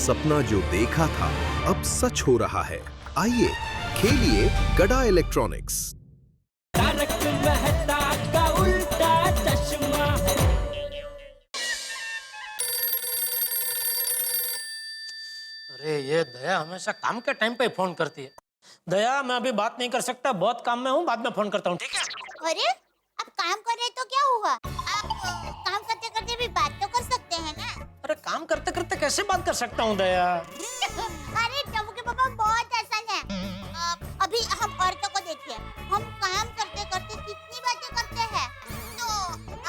सपना जो देखा था अब सच हो रहा है। आइए खेलिए गड़ा इलेक्ट्रॉनिक्स। तारक मेहता का उल्टा चश्मा। अरे ये दया हमेशा काम के टाइम पे फोन करती है। दया मैं अभी बात नहीं कर सकता, बहुत काम में हूँ, बाद में फोन करता हूँ, ठीक है? अरे आप काम कर रहे तो क्या हुआ? आप काम करते करते भी बात तो कर सकते हैं ना। अरे काम करते करते कैसे बात कर सकता हूँ दया? अरे टबू के पापा बहुत आसान है। अभी हम औरतों को देखिए, हम काम करते करते कितनी बातें करते हैं, तो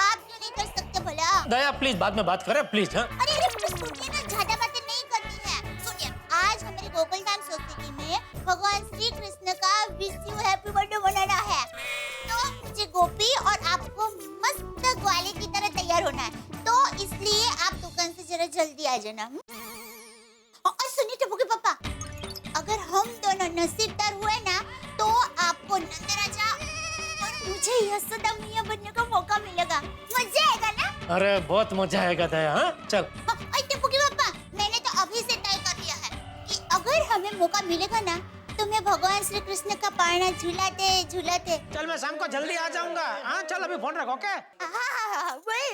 आप क्यों नहीं कर सकते भला? दया प्लीज बाद में बात करें प्लीज। हाँ अरे सुनिए ना, ज्यादा बातें नहीं करनी है। सुनिए, आज हमारे गोकुलधाम सोसाइटी में भगवान श्री कृष्ण का विश यू हैप्पी बर्थडे मनाना है, तो मुझे गोपी और आपको मस्त ग्वाले की तरह तैयार होना है, तो इसलिए आप दुकान से जरा जल्दी आ जाना। और सुनिए टप्पू के पापा, अगर हम दोनों नसीबदार हुए ना, तो आपको नंदराजा और मुझे यशोदा मैया बनने का मौका मिलेगा। मजा आएगा ना? अरे बहुत मजा आएगा दया। हाँ चल। टप्पू के पापा, मैंने तो अभी से तय कर लिया है कि अगर हमें मौका मिलेगा ना, तो मैं भगवान श्री कृष्ण का पारना झूलाते झूलाते। चल मैं शाम को जल्दी आ जाऊंगा। हाँ चल अभी फोन रखो। ओके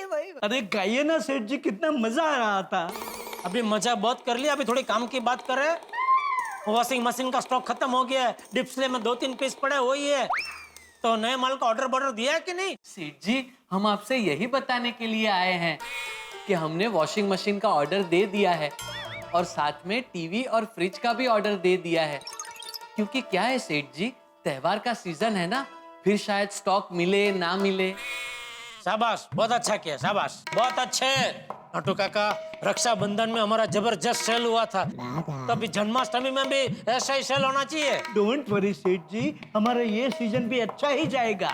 वही। अरे गाइए ना सेठ जी, कितना मजा आ रहा था। अभी मजा बहुत कर लिया, अभी थोड़ी काम की बात कर रहे हैं। वॉशिंग मशीन का स्टॉक खत्म हो गया है, डिस्प्ले में 2-3 पीस पड़े वही है, तो नए माल का ऑर्डर दिया है कि नहीं? सेठ जी, हम आपसे यही बताने के लिए आए हैं कि हमने वॉशिंग मशीन का ऑर्डर दे दिया है और साथ में टीवी और फ्रिज का भी ऑर्डर दे दिया है, क्योंकि क्या है सेठ जी, त्योहार का सीजन है ना, फिर शायद स्टॉक मिले ना मिले। शाबाश, बहुत अच्छा किया, शाबाश, बहुत अच्छे। नटू काका, रक्षाबंधन में हमारा जबरदस्त सेल हुआ था, तो अभी जन्माष्टमी में भी ऐसा ही सेल होना चाहिए। डोंट वरी सेठ जी, हमारा ये सीजन भी अच्छा ही जाएगा।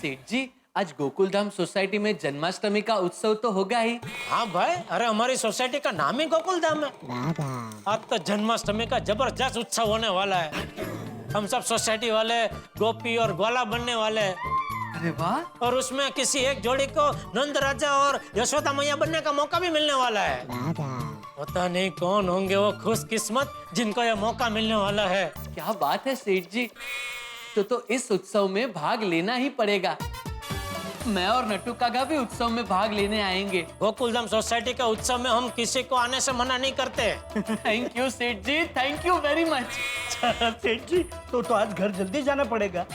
सेठ जी, आज गोकुलधाम सोसाइटी में जन्माष्टमी का उत्सव तो होगा ही। हाँ भाई, अरे हमारी सोसाइटी का नाम ही गोकुलधाम है। आज तो जन्माष्टमी का जबरदस्त उत्सव होने वाला है। हम सब सोसाइटी वाले गोपी और ग्वाला बनने वाले हैं। अरे वाह। और उसमें किसी एक जोड़ी को नंद राजा और यशोदा मैया बनने का मौका भी मिलने वाला है। पता नहीं कौन होंगे वो खुशकिस्मत जिनको ये मौका मिलने वाला है। क्या बात है सेठ जी, तो इस उत्सव में भाग लेना ही पड़ेगा। मैं और नट्टू काका भी उत्सव में भाग लेने आएंगे। गोकुलधाम सोसाइटी के उत्सव में हम किसी को आने से मना नहीं करते। थैंक यू सेठ जी, थैंक यू वेरी मच। सेठ जी, तो आज घर जल्दी जाना पड़ेगा।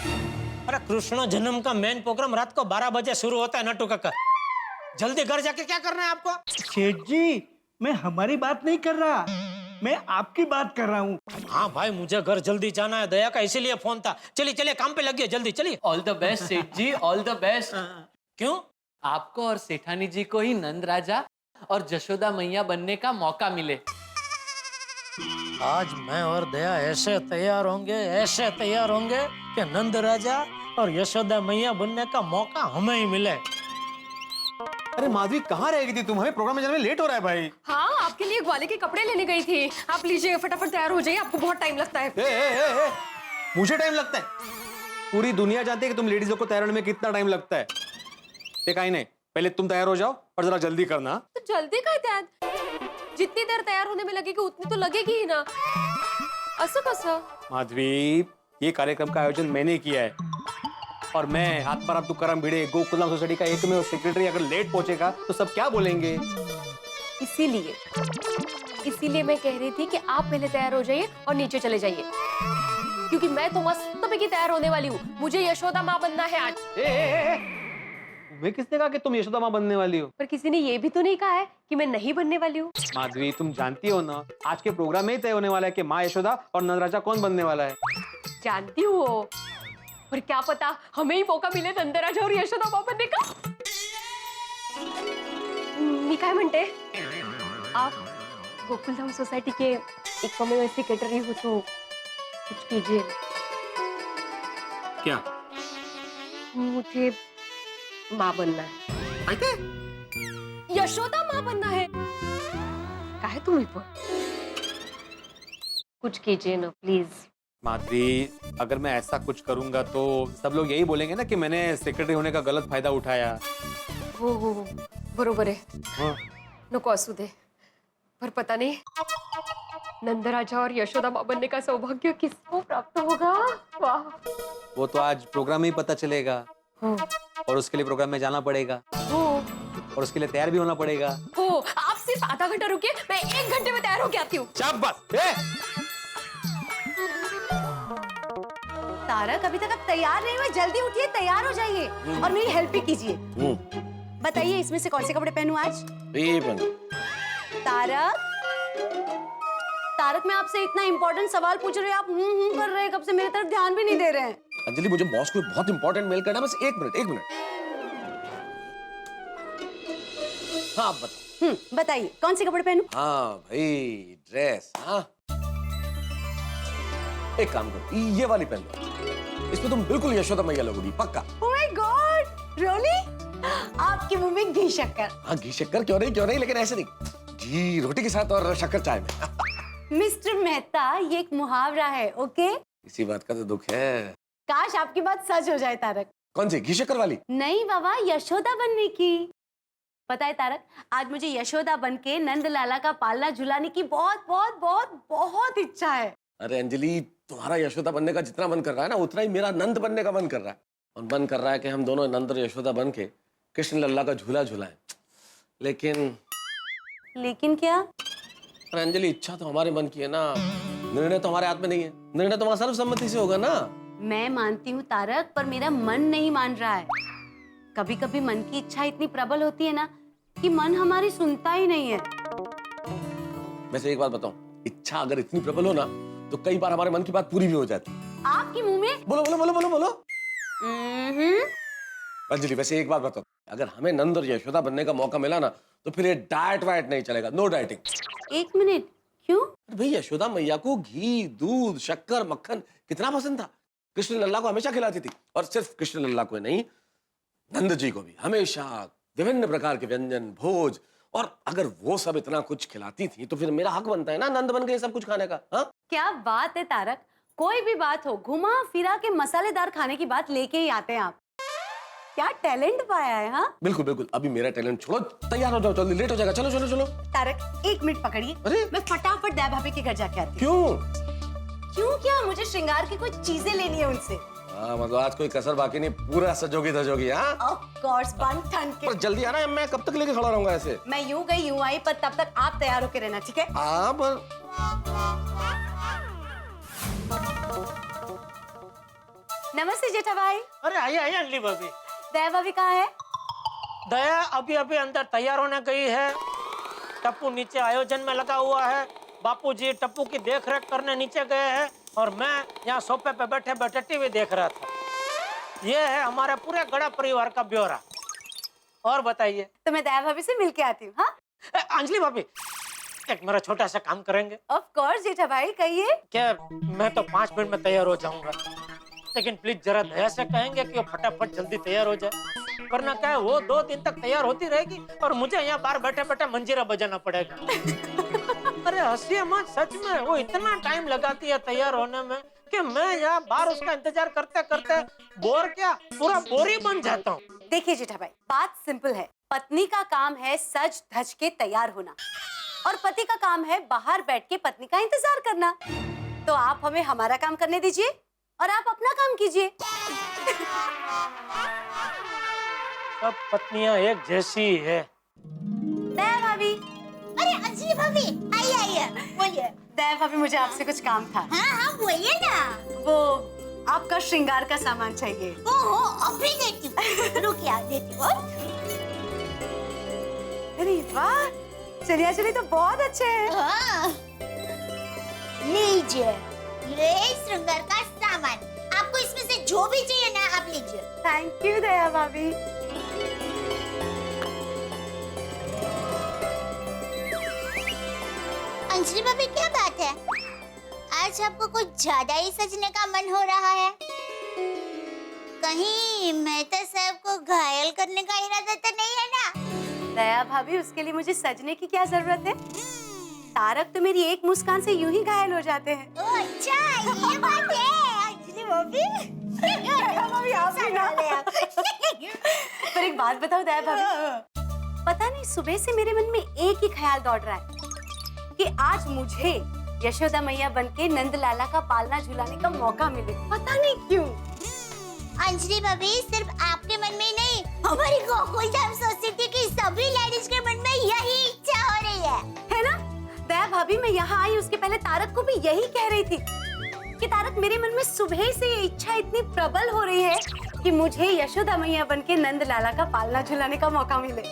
अरे कृष्ण जन्म का मेन प्रोग्राम रात को 12 बजे शुरू होता है नट्टू काका। जल्दी घर जाके क्या करना है आपको? सेठ जी, मैं हमारी बात नहीं कर रहा, मैं आपकी बात कर रहा हूँ। हाँ भाई, मुझे घर जल्दी जाना है, दया का इसीलिए फोन था। चलिए चलिए, काम पे लगिए, जल्दी चलिए। ऑल द बेस्ट सेठ जी, ऑल द बेस्ट। क्यों? आपको और सेठानी जी को ही नंद राजा और जशोदा मैया बनने का मौका मिले। आज मैं और दया ऐसे तैयार होंगे कि नंद राजा और यशोदा मैया बनने का मौका हमें ही मिले। अरे माधवी, कहाँ रह गई थी तुम? हमें प्रोग्राम में जाने में लेट हो रहा है भाई। हाँ, आपके लिए ग्वाले के कपड़े लेने गई थी। आप लीजिए, फटाफट तैयार हो जाइए, आपको बहुत टाइम लगता है। ए, मुझे टाइम लगता है? पूरी दुनिया जानती है कि तुम लेडीजों को तैयार होने में कितना टाइम लगता है। देखा नहीं, पहले तुम तैयार हो जाओ और जरा जल्दी करना। तो जल्दी का तैयार, जितनी देर तैयार होने में लगेगी उतनी तो लगेगी ही ना। असं कसं? माधवी, ये कार्यक्रम का आयोजन मैंने किया है और मैं हाथ पर आप करम भिड़े गोकुलधाम सोसाइटी का एकमेव सेक्रेटरी अगर लेट पहुंचेगा तो सब क्या बोलेंगे? इसीलिए मैं कह रही थी कि आप पहले तैयार हो जाइए और नीचे चले जाइए, क्योंकि मैं तो मस्त पैकी तैयार होने वाली हूँ। मुझे यशोदा माँ बनना है आज। मैं किसने कहा कि तुम यशोदा माँ बनने वाली हो? पर किसी ने ये भी तो नहीं कहा है कि मैं नहीं बनने वाली हूँ। माधवी, तुम जानती हो ना, आज के प्रोग्राम में ही तय होने वाला है कि माँ यशोदा और नंदराजा कौन बनने वाला है। जानती हूँ, पर क्या पता हमें ही मौका मिले नंदराजा और यशोदा माँ बनने का। मी काय म्हणते, आप गोकुलधाम सोसाइटी के एकमेव सेक्रेटरी हो तो कुछ कीजिए। क्या? मुझे माँ बनना है। यशोदा माँ बनना है। काहे तुम्ही पण? कुछ कीजिए ना प्लीज। माधवी, अगर मैं ऐसा कुछ करूंगा तो सब लोग यही बोलेंगे ना कि मैंने सेक्रेटरी होने का गलत फायदा उठाया। हो बरोबर आहे। हाँ। नको असू दे, पर पता नहीं नंद राजा और यशोदा माँ बनने का सौभाग्य किसको प्राप्त होगा। वाह। वो तो आज प्रोग्राम में ही पता चलेगा, हो और उसके लिए प्रोग्राम में जाना पड़ेगा, हो और उसके लिए तैयार भी होना पड़ेगा। हो आप सिर्फ आधा घंटा रुकिए, मैं 1 घंटे में तैयार होके आती हूँ। तारक, अभी तक आप तैयार नहीं हुए, जल्दी उठिए, तैयार हो जाइए और मेरी हेल्प भी कीजिए। बताइए इसमें से कौन से कपड़े पहनूं आज? तारक, तारक, मैं आपसे इतना इंपॉर्टेंट सवाल पूछ रही हूँ, आप कर रहे हैं, कब से मेरी तरफ ध्यान भी नहीं दे रहे हैं। अंजलि, मुझे बॉस को बहुत इंपॉर्टेंट मेल करना, बस 1 मिनट। हाँ, आप बताओ। बताइए कौन से कपड़े पहनूं? हाँ भाई, ड्रेस। हाँ, एक काम करो, ये वाली पहन लो, इसमें तुम बिल्कुल यशोदा मैया लगोगी, पक्का। Oh my God, really? आपके मुंह में घी शक्कर। हाँ, घी शक्कर क्यों नहीं, लेकिन ऐसे नहीं, घी रोटी के साथ और शक्कर चाय में। मिस्टर मेहता, ये एक मुहावरा है, ओके? इसी बात का तो दुख है। काश आपकी बात सच हो जाए तारक। कौन सी, घी शक्कर वाली? नहीं बाबा, यशोदा बनने की। पता है तारक, आज मुझे यशोदा बनके नंद लाला का पालना झुलाने की बहुत बहुत बहुत बहुत इच्छा है। अरे अंजलि, तुम्हारा यशोदा बनने का जितना मन कर रहा है ना, उतना ही मेरा नंद बनने का मन कर रहा है। और मन कर रहा है कि हम दोनों नंद और यशोदा बन के कृष्ण लल्ला का झूला झुलाएं। लेकिन क्या? अरे अंजलि, इच्छा तो हमारे मन की है ना, निर्णय तो हमारे हाथ में नहीं है। निर्णय तो हमारा सर्वसम्मति से होगा ना। मैं मानती हूँ तारक, पर मेरा मन नहीं मान रहा है। कभी कभी मन की इच्छा इतनी प्रबल होती है ना कि मन हमारी सुनता ही नहीं है। वैसे एक बात बताऊं, इच्छा अगर इतनी प्रबल हो ना तो कई बार हमारे मन की बात पूरी भी हो जाती। आपके मुंह में? बोलो बोलो बोलो बोलो बोलो। अंजलि, वैसे एक बात बताओ, अगर हमें नंद और यशोदा बनने का मौका मिला ना तो फिर ये डाइट वाइट नहीं चलेगा, नो डाइटिंग। 1 मिनट, क्यों? भाई, यशोदा मैया को घी, दूध, शक्कर, मक्खन कितना पसंद था। कृष्ण लल्ला को हमेशा खिलाती थी, और सिर्फ कृष्ण लल्ला को नहीं, नंद जी को भी हमेशा विभिन्न प्रकार के व्यंजन, भोज। और अगर वो सब इतना कुछ खिलाती थी तो फिर मेरा हक बनता है ना नंद बन के सब कुछ खाने का। हाँ, क्या बात है तारक, कोई भी बात हो, घुमा फिरा के मसालेदार खाने की बात लेके ही आते हैं आप। क्या टैलेंट पाया है। हाँ, बिल्कुल बिल्कुल। अभी मेरा टैलेंट छोड़ो, तैयार हो जाओ, जल्दी लेट हो जाएगा। चलो चलो चलो। तारक 1 मिनट पकड़िए, अरे, मैं फटाफट दया भाभी के घर जाके आती हूँ। क्यों? क्यों क्या? मुझे श्रृंगार की कुछ चीजें लेनी है उनसे। हाँ, मतलब आज कोई कसर बाकी नहीं, पूरा सजोगी धजोगी। हाँ, ऑफ कोर्स, बन ठन के। पर जल्दी आना, मैं कब तक लेके खड़ा रहूंगा ऐसे? मैं यूं गई यूं आई, पर तब तक आप तैयार होके रहना, ठीक है? हाँ, पर नमस्ते जेठा भाई। अरे आइए आइए अंजलि भाभी। दया भाभी कहाँ है? दया अभी अभी अंदर तैयार होने गई है। टप्पू नीचे आयोजन में लगा हुआ है। बापूजी टप्पू की देखरेख करने नीचे गए हैं और मैं यहाँ सोफे पे बैठे बैठे टीवी देख रहा था। ये है हमारे पूरे गड़ा परिवार का ब्यौरा। और बताइए। तो मैं दया भाभी से मिलके आती हूँ। हाँ अंजलि भाभी, एक मेरा छोटा सा काम करेंगे? ऑफ कोर्स जेठा भाई, कहिए। क्या मैं तो 5 मिनट में तैयार हो जाऊंगा, लेकिन प्लीज जरा दया से कहेंगे कि वो फटाफट जल्दी तैयार हो जाए। वरना क्या है, वो 2 दिन तक तैयार होती रहेगी और मुझे यहाँ बाहर बैठे बैठे मंजीरा बजाना पड़ेगा। अरे हंसिए मत, सच में वो इतना टाइम लगाती है तैयार होने में कि मैं यहाँ बाहर उसका इंतजार करते करते बोर क्या पूरा बोरी बन जाता हूँ। देखिए जेठा भाई, बात सिंपल है। पत्नी का काम है सज धज के तैयार होना, और पति का काम है बाहर बैठ के पत्नी का इंतजार करना। तो आप हमें हमारा काम करने दीजिए और आप अपना काम कीजिए। सब पत्नियां एक जैसी है। दया भाभी। अरे अंजलि भाभी, आइए आइए, बोलिए। दया भाभी, मुझे आपसे कुछ काम था। हाँ हाँ बोलिए ना। वो आपका श्रृंगार का सामान चाहिए। ओहो, अभी देती हूँ। रुकिए, देती हूँ। अरे वाह, चलिए चलिए, तो बहुत अच्छे हैं। हाँ। लीजिए, ये श्रृंगार का सामान। आपको इसमें से जो भी चाहिए ना, आप लीजिए। थैंक यू दया भाभी। अंजलि भाभी, क्या बात है? आज आपको कुछ ज्यादा ही सजने का मन हो रहा है। कहीं मेहता साहब को घायल करने का इरादा तो नहीं है ना? दया भाभी, उसके लिए मुझे सजने की क्या जरूरत है? तारक तो मेरी एक मुस्कान से यूं ही घायल हो जाते हैं। ओह अच्छा, ये बात है। अंजलि भाभी, भाभी आप भी ना ले आप। पर एक बात बताओ दया भाभी, पता नहीं सुबह से मेरे मन में एक ही ख्याल दौड़ रहा है कि आज मुझे यशोदा मैया बनके नंद लाला का पालना झुलाने का मौका मिले। पता नहीं क्यों। अंजलि भाभी, सिर्फ आपके मन में ही नहीं, हमारी गोकुलधाम सोसाइटी की सभी लेडीज के मन में यही इच्छा हो रही है ना? दया भाभी, मैं यहाँ आई उसके पहले तारक को भी यही कह रही थी कि तारक, मेरे मन में सुबह से ये इच्छा इतनी प्रबल हो रही है कि मुझे यशोदा मैया बनके नंद लाला का पालना झुलाने का मौका मिले।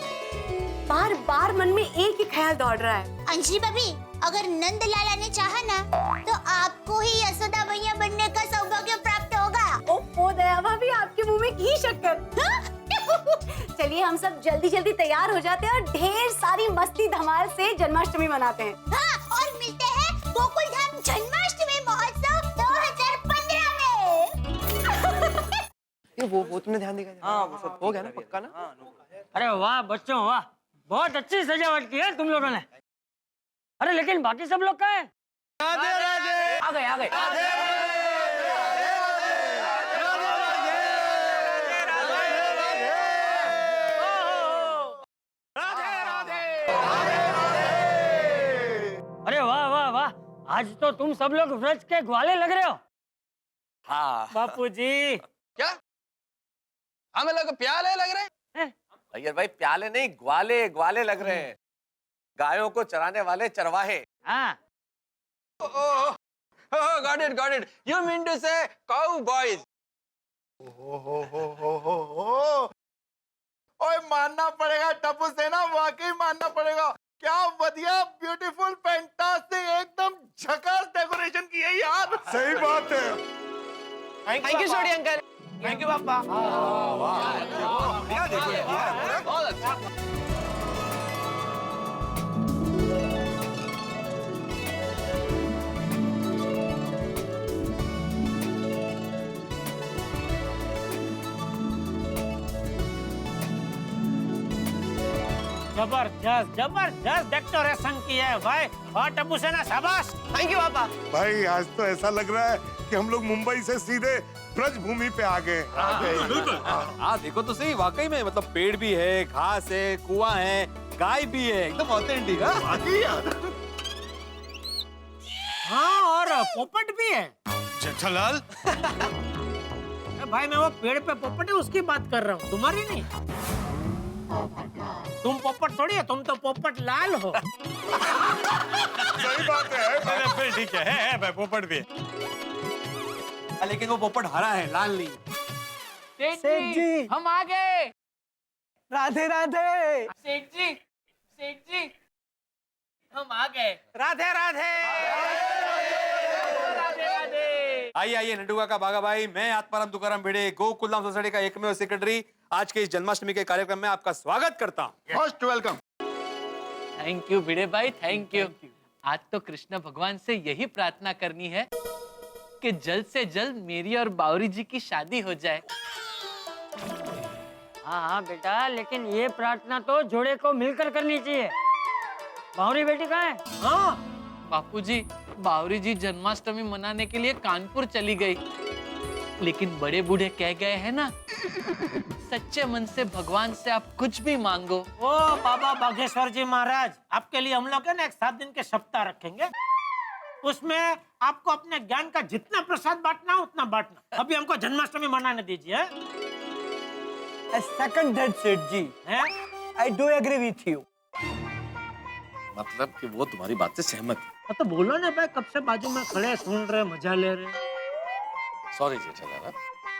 बार बार मन में एक ही ख्याल दौड़ रहा है। अंजलि भाभी, अगर नंद लाला ने चाहा ना तो आपको ही यशोदा मैया बनने का सौभाग्य प्राप्त होगा। ओ दया भाभी, आपके मुंह में घी शक्कर। चलिए हम सब जल्दी जल्दी तैयार हो जाते हैं और ढेर सारी मस्ती धमाल से जन्माष्टमी मनाते हैं। हाँ, और मिलते हैं गोकुलधाम जन्माष्टमी महोत्सव 2015 में। ये वो तुमने ध्यान देगा? हाँ, वो सब हो गया ना, पक्का ना? अरे वाह बच्चों वाह, बहुत अच्छी सजावट की है तुम लोगों ने। अरे लेकिन बाकी सब लोग कहाँ हैं? राधे राधे। आ गए आ गए। अरे वाह वाह वाह, आज तो तुम सब लोग व्रज के ग्वाले लग रहे हो। हाँ बापूजी। क्या हमें लोग प्याले लग रहे हैं? भैया भाई, प्याले नहीं, ग्वाले ग्वाले लग रहे हैं। गायों को चराने वाले चरवाहे। हाँ। Got it. You mean to say cowboys. ओए, मानना पड़ेगा टप्पू सेना, वाकई मानना पड़ेगा। क्या बढ़िया, ब्यूटीफुल, फैंटास्टिक, एकदम झकास डेकोरेशन की है यार। सही बात है। थैंक यू छोटी अंकल। थैंक यू पापा। बहुत अच्छा। जबरदस्त जबरदस्त डेकोरेशन की है भाई। और टप्पू सेना शाबाश। थैंक यू पापा। भाई आज तो ऐसा लग रहा है कि हम लोग मुंबई से सीधे ब्रज भूमि पे आ गए। हाँ देखो तो सही, वाकई में मतलब पेड़ भी है, घास है, कुआं है, गाय भी है, एकदम ऑथेंटिक। हाँ, और पोपट भी है। जेठालाल, भाई मैं वो पेड़ पे पोपट है उसकी बात कर रहा हूँ, तुम्हारी नहीं। तुम पोपट थोड़ी है, तुम तो पोपट लाल हो। सही बात है। फिर ठीक है भाई, पोपट भी है, लेकिन वो पोपट हरा है, लाल नहीं। सेठ जी, हम आ गए। राधे राधे। सेठ जी हम आ गए। राधे राधे। आइए आइए नड्डू का बागा भाई, मैं आत्माराम तुकाराम भिड़े, गोकुलधाम सोसाइटी का एकमेव सेक्रेटरी, आज के इस जन्माष्टमी के कार्यक्रम में आपका स्वागत करता हूँ। Most welcome. थैंक यू भिड़े भाई, थैंक यू। आज तो कृष्ण भगवान से यही प्रार्थना करनी है कि जल्द से जल्द मेरी और बावरी जी की शादी हो जाए। हाँ बेटा, लेकिन ये प्रार्थना तो जोड़े को मिलकर करनी चाहिए। बावरी बेटी कहाँ है? हाँ बापूजी, बावरी जी जन्माष्टमी मनाने के लिए कानपुर चली गई, लेकिन बड़े बूढ़े कह गए हैं ना, सच्चे मन से भगवान से आप कुछ भी मांगो। ओ बाबा बागेश्वर जी महाराज, आपके लिए हम लोग है ना एक 7 दिन के सप्ताह रखेंगे। उसमें आपको अपने ज्ञान का जितना प्रसाद बांटना हो उतना बांटना। अभी हमको जन्माष्टमी मनाने दीजिए। सेकंड दैट सेठ जी, I do agree with you. मतलब कि वो तुम्हारी बात से सहमत है। तो बोलो ना भाई, कब से बाजू में खड़े सुन रहे, मजा ले रहे। सॉरी जेठालाल।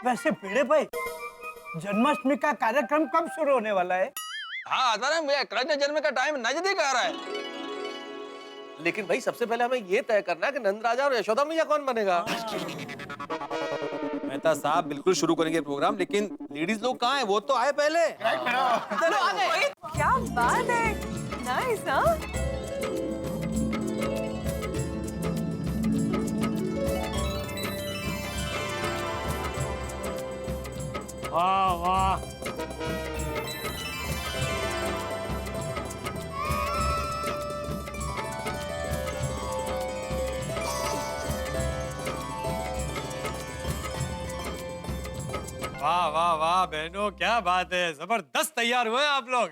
वैसे भिड़े भाई, जन्माष्टमी का कार्यक्रम कब शुरू होने वाला है? हाँ आत्माराम, कृष्ण जन्म का टाइम नजदीक आ रहा है। लेकिन भाई सबसे पहले हमें ये तय करना है कि नंद राजा और यशोदा मैया कौन बनेगा। मेहता साहब बिल्कुल शुरू करेंगे प्रोग्राम, लेकिन लेडीज लोग कहाँ हैं? वो तो आए पहले। क्या बात है, नाइस। वाह वाह। वाह वाह वाह बहनों, क्या बात है, जबरदस्त तैयार हुए आप लोग।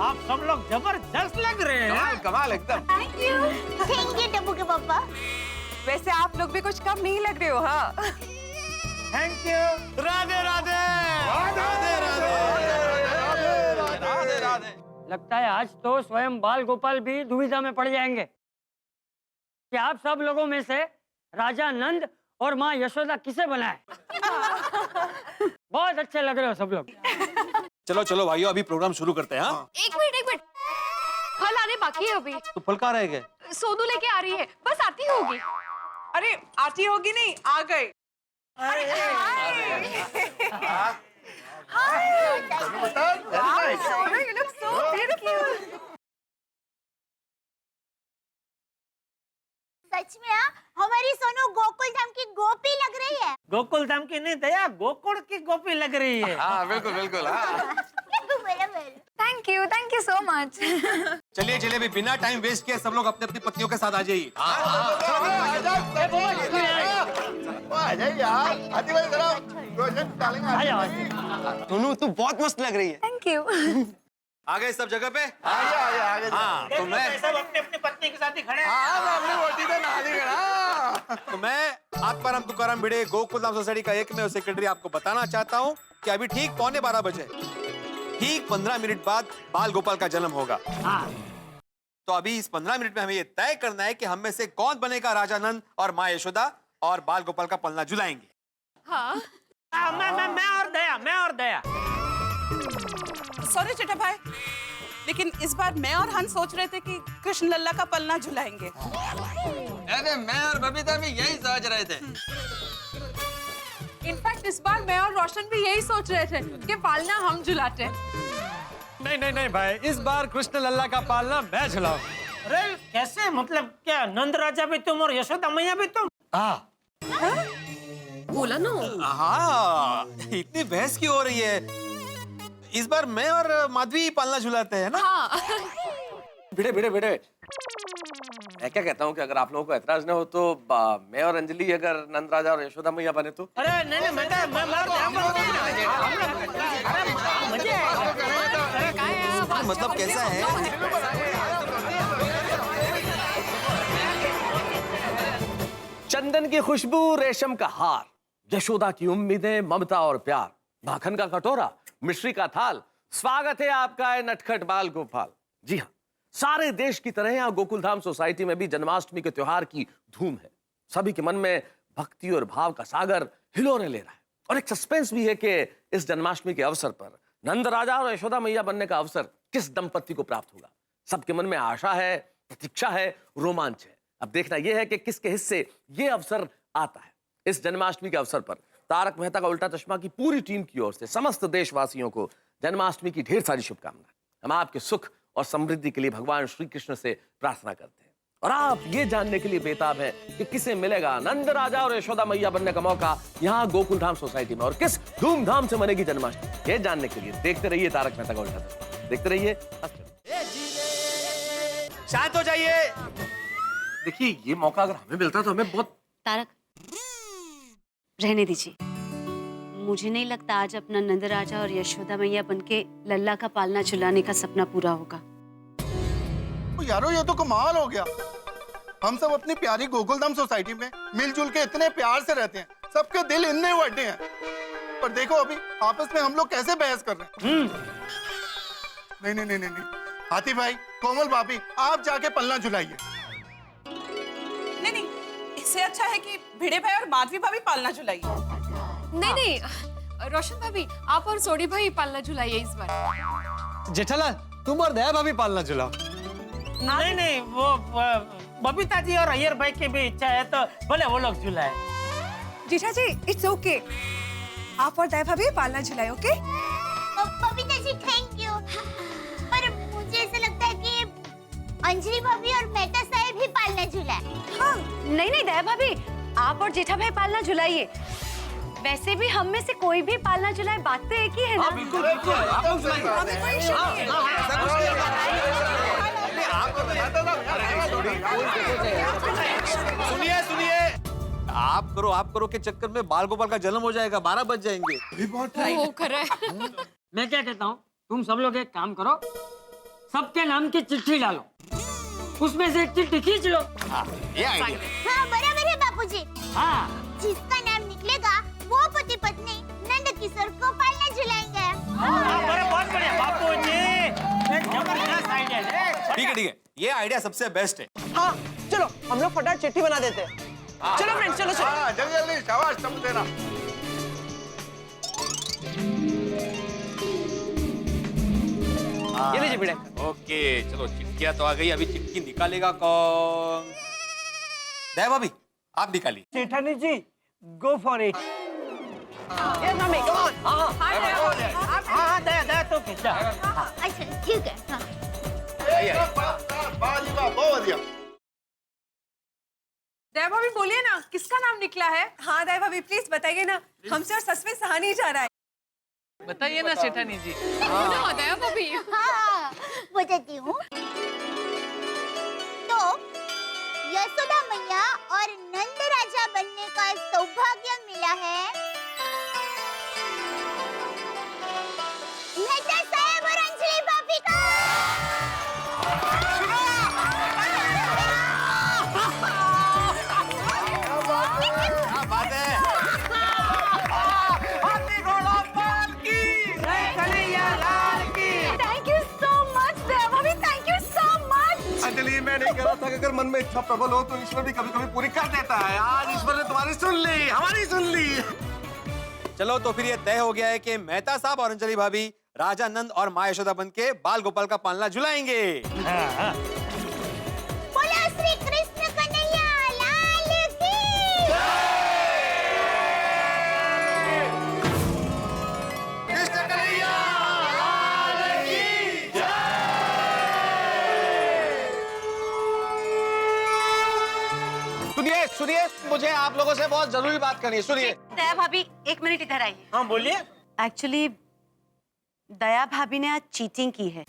आप सब लोग जबरदस्त लग रहे हैं। कमाल कमाल एकदम। थैंक यू टप्पू के पापा। वैसे आप लोग भी कुछ कम नहीं लग रहे हो। हाँ, थैंक यू। राधे राधे राधे राधे। लगता है आज तो स्वयं बाल गोपाल भी दुविधा में पड़ जाएंगे कि आप सब लोगों में से राजा नंद और माँ यशोदा किसे बनाए। बहुत अच्छे लग रहे हो सब लोग। चलो चलो भाइयों, अभी प्रोग्राम शुरू करते हैं। हाँ, एक मिनट फल आने बाकी है अभी। तो फल कहाँ रह गए? सोनू लेके आ रही है, बस आती होगी। अरे आती होगी नहीं, आ गए। सच में हमारी सोनू गोकुल धाम की गोपी लग रही है। गोकुल धाम की नहीं दया, गोकुल की गोपी लग रही है। हाँ बिल्कुल बिल्कुल। हाँ थैंक यू सो मच। चलिए चलिए, अभी बिना टाइम वेस्ट किए सब लोग अपनी अपनी पत्नियों के साथ आ जाइए। आ जाइए यार। हाथी भाई जरा रोशन डालेंगे। सोनू तू बहुत मस्त लग रही है। Thank you. आ गए सब जगह पे? आगे हाँ, तो मैं सब अपनी अपनी पत्नी के साथ ही खड़े हैं। अपनी रोटी तो ना दी ना। तो मैं आत्माराम तुकाराम भिड़े गोकुलधाम सोसाइटी का एक में सेक्रेटरी आपको बताना चाहता हूँ कि अभी ठीक 11:15 बजे, ठीक 15 मिनट बाद बाल गोपाल का जन्म होगा। तो अभी इस 15 मिनट में हमें ये तय करना है कि हम में से कौन बनेगा राजा नंद और माँ यशोदा और बाल गोपाल का पलना झुलाएंगे। हाँ, मैं और दया। सॉरी चिट्टा भाई, लेकिन इस बार मैं और हंस सोच रहे थे कि कृष्ण लल्ला का पलना झुलाएंगे। अरे मैं और बबीता भी यही सोच रहे थे। इनफैक्ट इस बार मैं और रोशन भी यही सोच रहे थे कि पालना हम झुलाते। नहीं भाई, इस बार कृष्ण लल्ला का पालना मैं झुलाऊं। अरे कैसे, मतलब क्या नंद राजा भी तुम और यशोदा मैया भी तुम? बोला ना। हाँ, इतनी बहस क्यों हो रही है? इस बार मैं और माधवी पालना झुलाते हैं ना? हाँ। भिड़े भिड़े भिड़े, मैं क्या कहता हूँ कि अगर आप लोगों को ऐतराज न हो तो मैं और अंजलि अगर नंद राजा और यशोदा मैया बने तो? अरे नहीं मतलब कैसा है? चंदन की खुशबू, रेशम का हार, यशोदा की उम्मीदें, ममता और प्यार, माखन का कटोरा, मिश्री का थाल, स्वागत है आपका नटखट बाल गोपाल। जी हाँ, सारे देश की तरह यहाँ गोकुलधाम सोसाइटी में भी जन्माष्टमी के त्योहार की धूम है। सभी के मन में भक्ति और भाव का सागर हिलोरे ले रहा है और एक सस्पेंस भी है कि इस जन्माष्टमी के अवसर पर नंद राजा और यशोदा मैया बनने का अवसर किस दंपत्ति को प्राप्त होगा। सबके मन में आशा है, प्रतीक्षा है, रोमांच है। अब देखना यह है कि किसके हिस्से ये अवसर आता है। इस जन्माष्टमी के अवसर पर तारक मेहता का उल्टा चश्मा की पूरी टीम की ओर से समस्त देशवासियों को जन्माष्टमी की ढेर सारी शुभकामनाएं। हम आपके सुख और समृद्धि के लिए भगवान श्री कृष्ण से प्रार्थना करते हैं और आप ये जानने के लिए बेताब हैं कि किसे मिलेगा नंद राजा और यशोदा मैया बनने का मौका यहाँ गोकुलधाम सोसाइटी में और किस धूमधाम से मनेगी जन्माष्टमी। ये जानने के लिए देखते रहिए तारक मेहता का उल्टा चश्मा। देखते रहिए। शांत हो जाइए। देखिए, ये मौका अगर हमें मिलता तो हमें बहुत। तारक, रहने दीजिए। मुझे नहीं लगता आज अपना नंद राजा और यशोदा मैया बनके लल्ला का पालना झुलाने का सपना पूरा होगा। यारो ये तो कमाल हो गया। हम सब अपनी प्यारी गोकुलधाम सोसाइटी में मिलजुल के इतने प्यार से रहते हैं, सबके दिल इतने बड़े हैं, पर देखो अभी आपस में हम लोग कैसे बहस कर रहे हैं। नहीं, हाथी भाई, कोमल भाभी, आप जाके पलना झुलाइए। नहीं, इससे अच्छा है कि भिड़े भाई और माधवी भाभी पालना झुलाइए। नहीं, रोशन भाभी आप और सोडी भाई पालना झुलाइए इस बार। जेठालाल, तुम और दया भाभी पालना झुलाओ। नहीं, वो बबीता जी और अय्यर भाई की भी इच्छा है तो भले वो लोग झुलाए। जीठा जी, इट्स ओके। आप और दया भाभी पालना झुलाए, okay? Babita ji thank you, पर मुझे ऐसा लगता है कि अंजलि भाभी और मेहता साहब भी पालना झुलाए। हाँ, नहीं दया भाभी, आप और जेठा भाई पालना झुलाइए। वैसे भी हम में से कोई भी पालना झुलाए, बात तो एक ही है ना। बिल्कुल सुनिए, आप करो के चक्कर में बाल गोपाल का जन्म हो जाएगा, 12 बज जाएंगे। वो कर रहा है। मैं क्या कहता हूँ, तुम सब लोग एक काम करो, सबके नाम की चिट्ठी डालो, उसमें से एक चिट्ठी खींच लो। ये आइडिया। हाँ बराबर है बापूजी। हाँ, जिसका नाम निकलेगा वो पति पत्नी नंद किशोर को पालना झुलाएंगे। बहुत बढ़िया बापूजी, जबरदस्त आइडिया है। ठीक है, ये आइडिया सबसे बेस्ट है। हाँ चलो हम लोग फटाफट चिट्ठी बना देते हैं। चलो फ्रेंड्स, चलो चलो। हाँ जल्दी जल्दी, शाबाश, सब देना। ये लीजिए भिड़े। ओके चलो, चिट्ठियां तो आ गई, अभी चिट्ठी निकालेगा कौन? दया भाभी आप निकालिए। सेठानी जी, go for it. Yes mummy, come on. हाँ दया तो खींचा। अच्छा ठीक है। हाँ। वाह जी वाह, बहुत बढ़िया। दया भाभी बोलिए ना, किसका नाम निकला है? हाँ दया भाभी प्लीज बताइए ना, हमसे और सच में सहा नहीं जा रहा है। बताइए ना सेठानी जी। दया भाभी। हाँ बताती हूँ। तो यशोदा मैया और नंद राजा बनने का सौभाग्य मिला है मेहता साहब और अंजलि भाभी को। क्या बात है? थैंक यू सो मच दया भाभी, thank you so much. Anjali, मैं नहीं कह रहा था कि अगर मन में इच्छा प्रबल हो तो ईश्वर भी कभी कभी पूरी कर देता है। आज ईश्वर ने तुम्हारी सुन ली, हमारी सुन ली। चलो तो फिर ये तय हो गया है कि मेहता साहब और अंजलि भाभी राजा नंद और माँ यशोदा बन के बाल गोपाल का पालना झुलाएंगे। बोलो श्री कृष्ण कन्हैया लाल की। कृष्ण कन्हैया लाल की जय। सुनिए सुनिए, मुझे आप लोगों से बहुत जरूरी बात करनी है। सुनिए। दया भाभी 1 मिनट इधर आइए। हाँ बोलिए। एक्चुअली दया भाभी ने आज चीटिंग की है।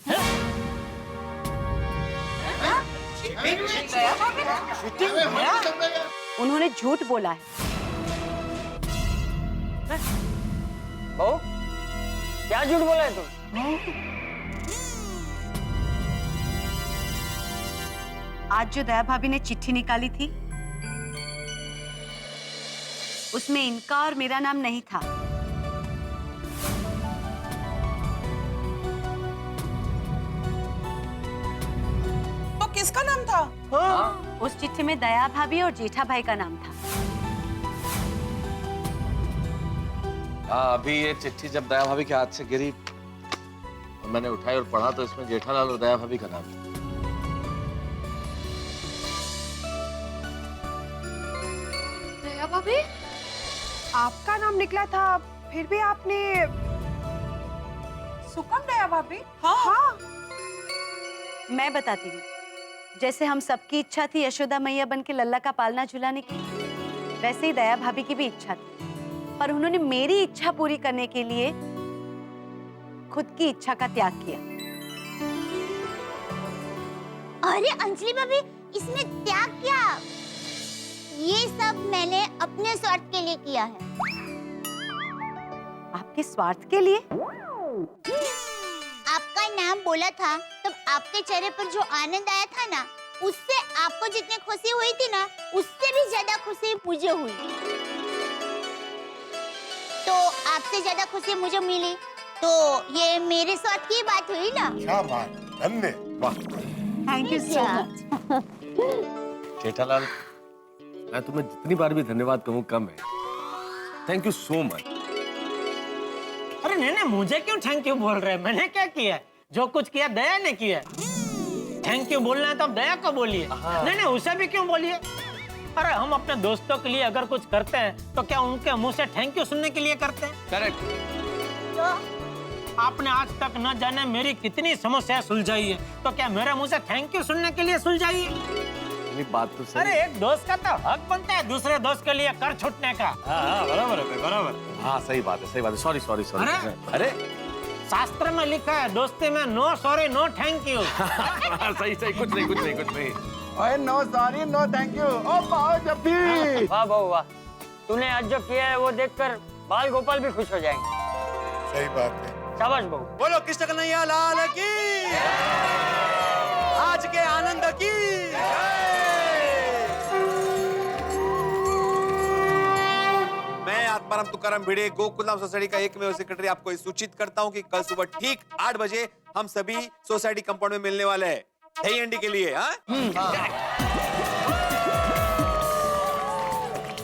उन्होंने झूठ बोला है। बहू, क्या झूठ बोला है तुम? आज जो दया भाभी ने चिट्ठी निकाली थी उसमें इनका और मेरा नाम नहीं था। तो किसका नाम था? उस चिट्ठी में दया भाभी और जेठा भाई का नाम था। अभी ये चिट्ठी जब दया भाभी के हाथ से गिरी और मैंने उठाई और पढ़ा तो इसमें जेठालाल और दया भाभी का नाम था। दया भाभी, आपका नाम निकला था, फिर भी आपने सुकम दया भाभी? हाँ। मैं बताती हूँ। जैसे हम सबकी इच्छा थी यशोदा मैया बन के लल्ला का पालना झुलाने की, वैसे ही दया भाभी की भी इच्छा थी, पर उन्होंने मेरी इच्छा पूरी करने के लिए खुद की इच्छा का त्याग किया। अरे अंजलि भाभी, इसमें त्याग क्या? ये सब मैंने अपने स्वार्थ के लिए किया है। आपके स्वार्थ के लिए? आपका नाम बोला था तब आपके चेहरे पर जो आनंद आया था ना, उससे आपको जितनी खुशी हुई थी ना, उससे भी ज्यादा खुशी मुझे हुई। तो आपसे ज्यादा खुशी मुझे मिली, तो ये मेरे स्वार्थ की बात हुई ना। क्या बात, धन्य, वाह। Thank you so much. Jethalal, मैं तुम्हें जितनी बार भी धन्यवाद कहूँ कम है। Thank you so much. अरे नहीं, मुझे क्यों थैंक यू बोल रहे हैं? मैंने क्या किया? जो कुछ किया दया ने किया। थैंक यू बोलना है तो दया को बोलिए। नहीं, उसे भी क्यों बोलिए? अरे हम अपने दोस्तों के लिए अगर कुछ करते हैं तो क्या उनके मुंह से थैंक यू सुनने के लिए करते हैं? करेक्ट। आपने आज तक न जाने मेरी कितनी समस्या सुलझाई है, तो क्या मेरे मुंह से थैंक यू सुनने के लिए सुलझाई है? बात तो सही। अरे एक दोस्त का तो हक बनता है दूसरे दोस्त के लिए कर छूटने का। बराबर है, बराबर। हाँ सही बात है, सही बात है। Sorry sorry sorry. अरे शास्त्र में लिखा है दोस्ती में no sorry no thank you. सही सही, कुछ नहीं कुछ नहीं कुछ नहीं। ओए no sorry no thank you. ओ पाओ जब भी। वाह बहू वाह, तूने आज जो किया है वो देखकर बाल गोपाल भी खुश हो जाएंगे। सही बात है। शाबाश बहू। बोलो कृष्ण कन्हैया लाल की, आज के आनंद की। मैं आत्माराम तुकाराम भिड़े गोकुलधाम सोसाइटी का एकमेव सेक्रेटरी आपको ये सूचित करता हूं कि कल सुबह ठीक 8 बजे हम सभी सोसाइटी कंपाउंड में मिलने वाले हैं दही हंडी के लिए।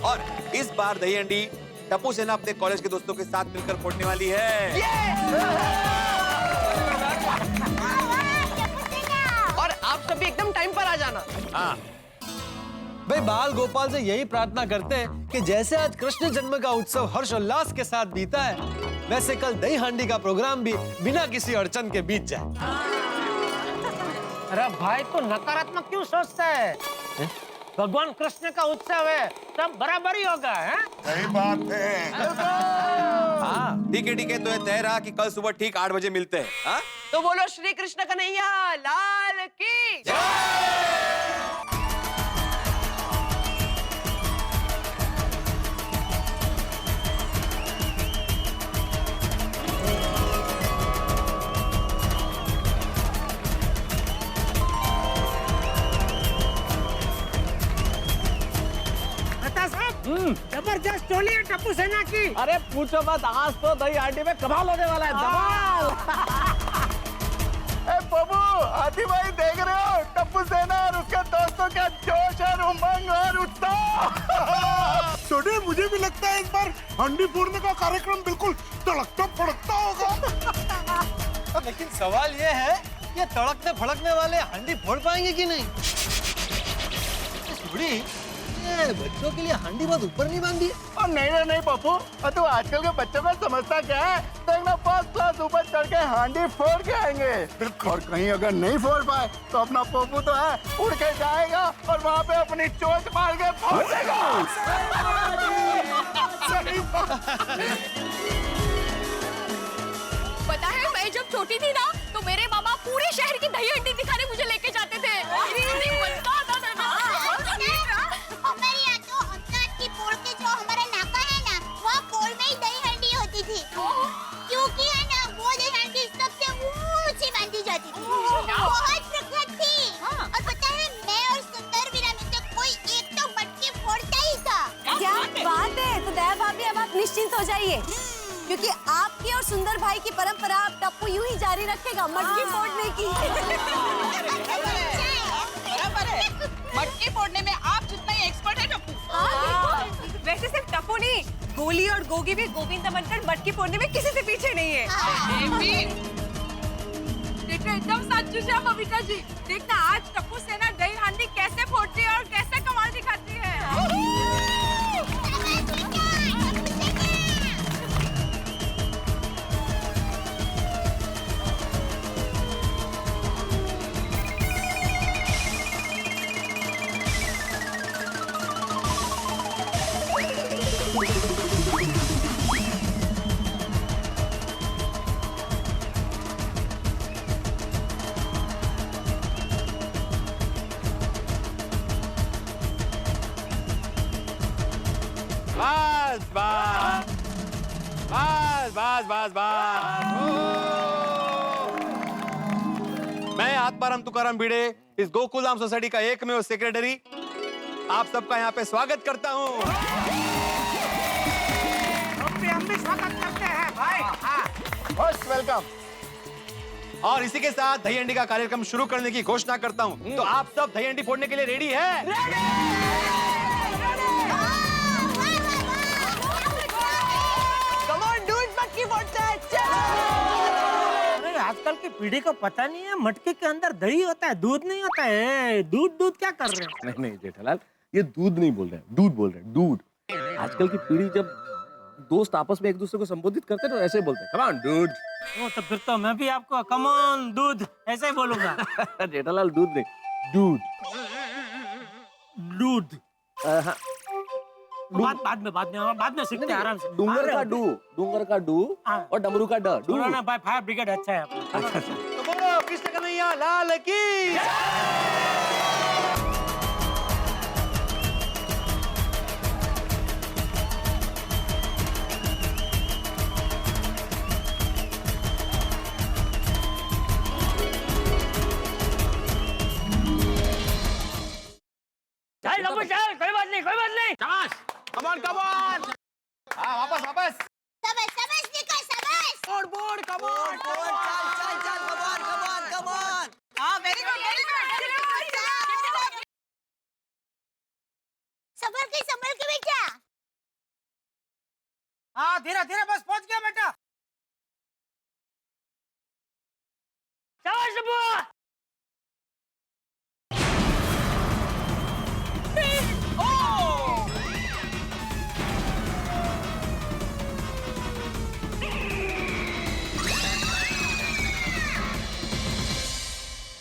और इस बार दही हंडी टप्पू सेना अपने कॉलेज के दोस्तों के साथ मिलकर फोड़ने वाली है। और आप सभी एकदम टाइम पर आ जाना। हाँ भाई बाल गोपाल से यही प्रार्थना करते हैं कि जैसे आज कृष्ण जन्म का उत्सव हर्षोल्लास के साथ बीता है, वैसे कल दही हांडी का प्रोग्राम भी बिना किसी अड़चन के बीत जाए। अरे भाई तो नकारात्मक क्यों सोचता है? भगवान कृष्ण का उत्सव है, सब बराबर ही होगा। सही बात है। ठीक है तो ये तय रहा कि कल सुबह ठीक 8 बजे मिलते हैं। हाँ? तो बोलो श्री कृष्ण कन्हैया लाल की जय। जबरदस्त टोली है टप्पू सेना की। अरे पूछो मत, आज तो दही हांडी में कमाल होने वाला है, धमाल। बाबू हाथी भाई देख रहे हो टप्पू सेना और उसके दोस्तों का जोश और उमंग और उत्साह। छोटे मुझे भी लगता है इस बार हंडी फोड़ने का कार्यक्रम बिल्कुल तड़कता फड़कता होगा। लेकिन सवाल ये है कि तड़कने फड़कने वाले हांडी फोड़ पाएंगे कि नहीं? बच्चों के लिए हांडी बहुत ऊपर नहीं बांधी। और नहीं पप्पू, और तू आजकल के बच्चों को समझता क्या है? देखना फर्स्ट क्लास ऊपर चढ़ के हांडी फोड़ के आएंगे। और कहीं अगर नहीं फोड़ पाए तो अपना पप्पू तो है उड़ के जाएगा और वहाँ पे अपनी चोंच मार के फोड़ देगा। पता है मैं जब छोटी थी ना तो मेरे मामा पूरे शहर की दही हंडी दिखाने मुझे लेके जाते थे। क्योंकि है ना वो दही हांडी सबसे ऊंची बांधी जाती थी, बहुत प्रख्यात थी। और पता है मैं और सुंदर वीरा में से कोई एक तो मटकी फोड़ता ही था। क्या बात है? तो दया भाभी अब आप निश्चिंत हो जाइए, क्योंकि आपकी और सुंदर भाई की परंपरा अब टप्पू यूं ही जारी रखेगा मटकी फोड़ने की। बराबर है, मटकी फोड़ने में आप जितना ही एक्सपर्ट है टप्पू। वैसे सिर्फ टप्पू नहीं, गोली और गोगी भी गोविंदा बनकर मटकी फोड़ने में किसी से पीछे नहीं है। देखो एकदम सच है बबीता जी। देखना आज टप्पू सेना दही हांडी कैसे फोड़ती है और कैसे कमाल दिखाती है। बस। मैं आत्माराम तुकाराम भिड़े इस गोकुलधाम सोसाइटी का एकमेव सेक्रेटरी आप सबका यहाँ पे स्वागत करता हूँ। हम भी स्वागत करते हैं भाई। Most welcome. और इसी के साथ दही हंडी का कार्यक्रम शुरू करने की घोषणा करता हूँ। तो आप सब दही हंडी फोड़ने के लिए रेडी है? आजकल की पीढ़ी को पता नहीं है मटके के अंदर दही होता है, दूध नहीं होता है। दूध क्या कर रहे हैं? नहीं जेठालाल, ये दूध नहीं बोल रहे हैं, दूध बोल रहे हैं, दूध। आजकल की पीढ़ी जब दोस्त आपस में एक दूसरे को संबोधित करते हैं तो ऐसे बोलते हैं, कम ऑन दूध। तो फिर तो मैं भी आपको कम ऑन दूध ऐसे ही बोलूंगा। जेठालाल दूध नहीं, दूध। दूध हाँ। बाद में सीखते हैं आराम से। डूंगर का डू और डमरू का ड। ना भाई फायर ब्रिगेड अच्छा है अपना। तो बोलो कृष्ण कन्हैया लाल की। टप्पू चल, कोई बात नहीं, कोई बात नहीं। शाबाश, कमान कमान। हाँ वापस वापस। शाबाश शाबाश निका शाबाश। बोर्ड बोर्ड कमान चल चल चल कमान कमान कमान। हाँ वेरी गुड वेरी गुड। संभल के बेटा। हाँ धीरे धीरे बस पहुंच गया बेटा। शाबाश टप्पू।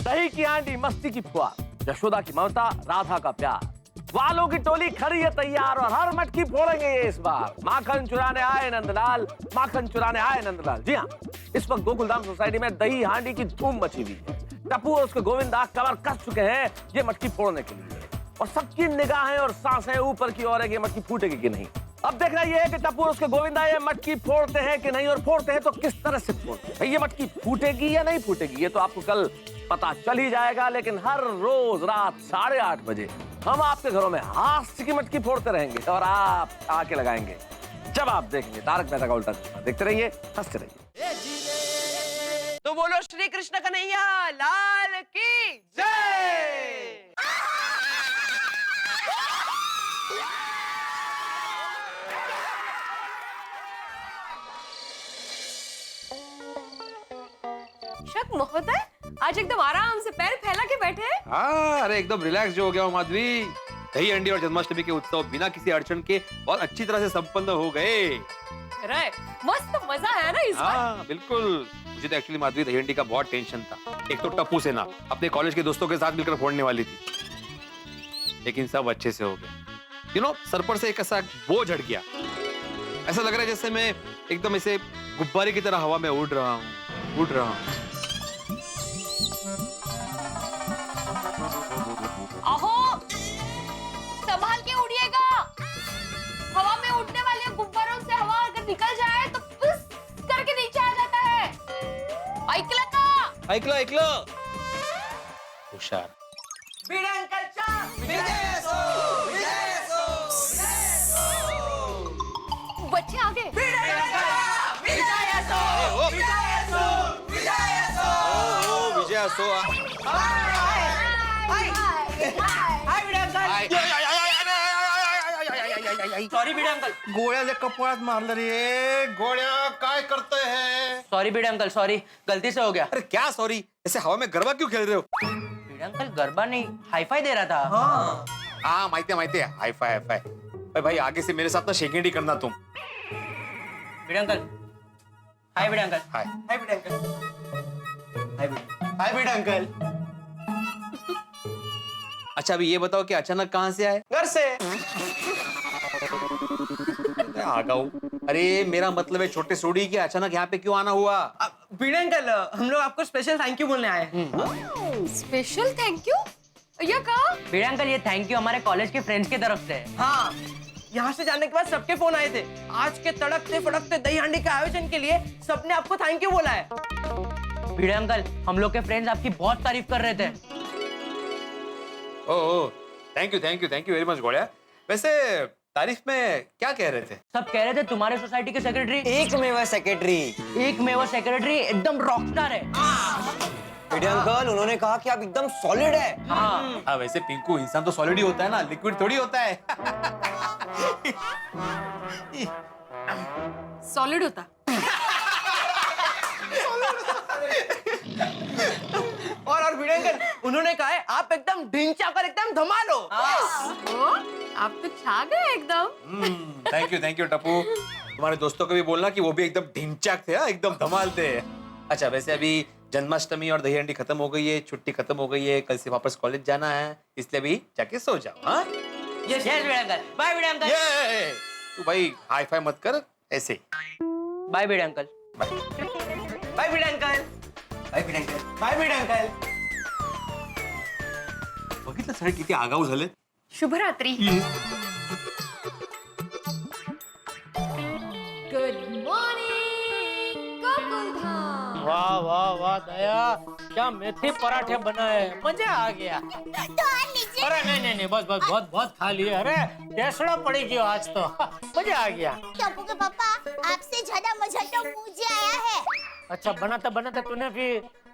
दही की आंटी, मस्ती की फुआ, यशोदा की ममता, राधा का प्यार, वालों की टोली खड़ी है तैयार और हर मटकी फोड़ेंगे ये इस बार। माखन चुराने आए नंदलाल, माखन चुराने आए नंदलाल। जी हाँ, इस वक्त गोकुलधाम सोसाइटी में दही हांडी की धूम मची हुई है। टप्पू और उसके गोविंदा कमर कस चुके हैं ये मटकी फोड़ने के लिए, और सबकी निगाहें और सांसें ऊपर की ओर है कि ये मटकी फूटेगी कि नहीं। अब देखना यह है कि टप्पू और उसके गोविंदा ये मटकी फोड़ते हैं कि नहीं, और फोड़ते हैं तो किस तरह से फोड़ते हैं। ये मटकी फूटेगी या नहीं फूटेगी ये तो आपको कल पता चल ही जाएगा, लेकिन हर रोज रात 8:30 बजे हम आपके घरों में हास्य की मटकी फोड़ते रहेंगे और आप आके लगाएंगे जब आप देखेंगे तारक मेहता का उल्टा चश्मा। देखते रहिए, हंसते रहिए। तो बोलो श्री कृष्ण कन्हैया लाल की जय। शक महोदय, आज एकदम आराम से पैर फैला के बैठे हैं। हाँ अरे एकदम रिलैक्स जो हो गया हूँ माधवी। दही हंडी और जन्माष्टमी के उत्सव बिना किसी अड़चन के बहुत अच्छी तरह से संपन्न हो गए। अरे मस्त मजा है ना इस बार। हाँ बिल्कुल। मुझे तो एक्चुअली माधवी दही हंडी का बहुत टेंशन था। एक तो टप्पू सेना अपने कॉलेज के दोस्तों के साथ मिलकर फोड़ने वाली थी, लेकिन सब अच्छे से हो गया। यू नो, सर पर से एक ऐसा बोझ हट गया। ऐसा लग रहा है जैसे मैं एकदम ऐसे गुब्बारे की तरह हवा में उड़ रहा हूँ। अहो, संभाल के उड़िएगा। हवा में उड़ने वाले गुब्बारों से हवा अगर निकल जाए तो फुस करके नीचे आ जाता है। ऐकलं का? ऐकलं। होशियार। बच्चे आगे। विजय सो सॉरी भिडे अंकल। गोळ्याच्या कपाळात मारलं रे। गोळ्या काय करते हैं? सॉरी भिडे अंकल, सॉरी, गलती से हो गया। अरे क्या सॉरी, ऐसे हवा में गरबा क्यों खेल रहे हो? भिडे अंकल गरबा नहीं, हाईफाई दे रहा था। हाँ माहिती है, हाई फाई। अरे भाई आगे से मेरे साथ ना शेकेंडी करना तुम। भिडे अंकल, हाय भिडे अंकल। हाय। हाय भिडे अंकल। हाय भिडे अंकल। अच्छा अभी ये बताओ कि अचानक कहाँ से आए? घर से। आ गया हूँ। अरे मेरा मतलब है छोटे सोडी कि अचानक यहाँ पे क्यों आना हुआ? भिडे अंकल, हम लोग आपको स्पेशल थैंक यू बोलने आए हैं। Special thank you? ये कहा? भिडे अंकल, ये थैंक यू हमारे कॉलेज के फ्रेंड्स की तरफ से। हाँ, यहाँ से जाने के बाद सबके फोन आए थे। आज के तड़कते फड़कते दही हांडी के आयोजन के लिए सबने आपको थैंक यू बोला है। भिडे अंकल, हम लोग के फ्रेंड्स आपकी बहुत तारीफ कर रहे थे। Oh thank you very much गोड़िया। वैसे तारीफ में क्या कह रहे थे? सब कह रहे थे तुम्हारे सोसाइटी के सेक्रेटरी एकमेव सेक्रेटरी एकदम रॉकस्टार है। भिडे अंकल, उन्होंने कहा कि आप एकदम सॉलिड है। हाँ वैसे पिंकू, इंसान तो सॉलिड ही होता है ना, लिक्विड थोड़ी होता है। सॉलिड होता। और भिडे अंकल, उन्होंने कहा है आप एकदम ढिंचा कर एकदम धमाल हो। आप तो छा गए एकदम। Thank you Tappu. तुम्हारे दोस्तों को भी बोलना कि वो भी एकदम ढिंचाक थे, एकदम धमाल थे। अच्छा वैसे अभी जन्माष्टमी और दही हंडी खत्म हो गई है, छुट्टी खत्म हो गई है, कल से वापस कॉलेज जाना है, इसलिए अभी जाके सो जाओ। हाँ yes Bhide uncle. Bye Bhide uncle. तू भाई हाई फाई मत कर ऐसे। Bye Bhide uncle. Bye Bhide uncle. Bye Bhide uncle. बघितलं सर किती आगाऊ झाले। शुभरात्री। Good morning Gokuldham. वाह दया, क्या मेथी पराठे बनाए, मजा आ गया। तो आ लीजिए अरे नहीं बस बहुत खा लिए। अरे टेसड़ा पड़ेगी आज तो। मजा आ गया। टप्पू के पापा, आपसे ज्यादा मजा तो मुझे आया है। अच्छा बनाता तूने भी